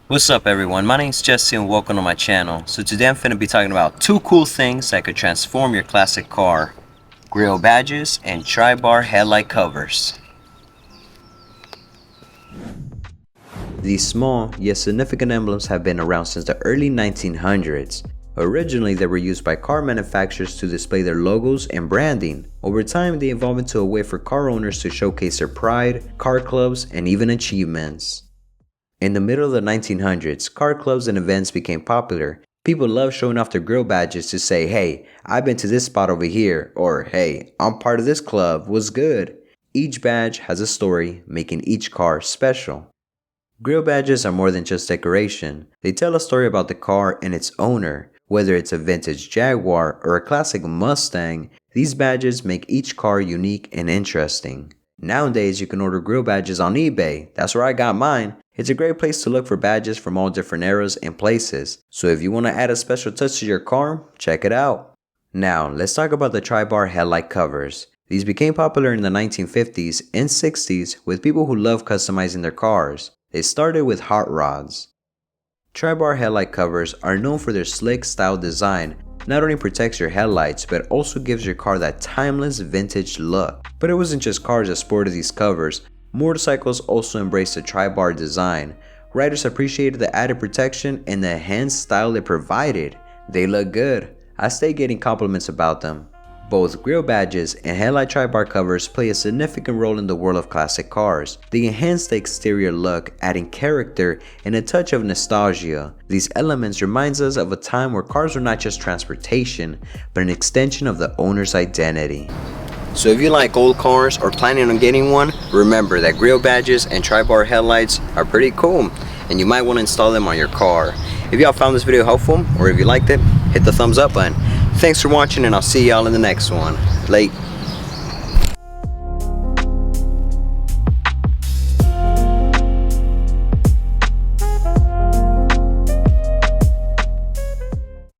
What's up everyone, my name is Jesse and welcome to my channel. So today I'm finna be talking about two cool things that could transform your classic car. Grille badges and tri-bar headlight covers. These small yet significant emblems have been around since the early 1900s. Originally they were used by car manufacturers to display their logos and branding. Over time they evolved into a way for car owners to showcase their pride, car clubs, and even achievements. In the middle of the 1900s, car clubs and events became popular. People loved showing off their grille badges to say, hey, I've been to this spot over here, or hey, I'm part of this club, what's good? Each badge has a story, making each car special. Grille badges are more than just decoration. They tell a story about the car and its owner. Whether it's a vintage Jaguar or a classic Mustang, these badges make each car unique and interesting. Nowadays, you can order grille badges on eBay. That's where I got mine. It's a great place to look for badges from all different eras and places. So if you want to add a special touch to your car, check it out. Now, let's talk about the tri-bar headlight covers. These became popular in the 1950s and 60s with people who love customizing their cars. They started with hot rods. Tri-bar headlight covers are known for their slick style design. Not only protects your headlights, but also gives your car that timeless vintage look. But it wasn't just cars that sported these covers. Motorcycles also embraced the tri-bar design. Riders appreciated the added protection and the enhanced style it provided. They look good. I stay getting compliments about them. Both grille badges and headlight tri-bar covers play a significant role in the world of classic cars. They enhance the exterior look, adding character and a touch of nostalgia. These elements reminds us of a time where cars were not just transportation, but an extension of the owner's identity. So if you like old cars or planning on getting one, remember that grille badges and tri-bar headlights are pretty cool and you might want to install them on your car. If y'all found this video helpful or if you liked it, hit the thumbs up button. Thanks for watching and I'll see y'all in the next one. Late.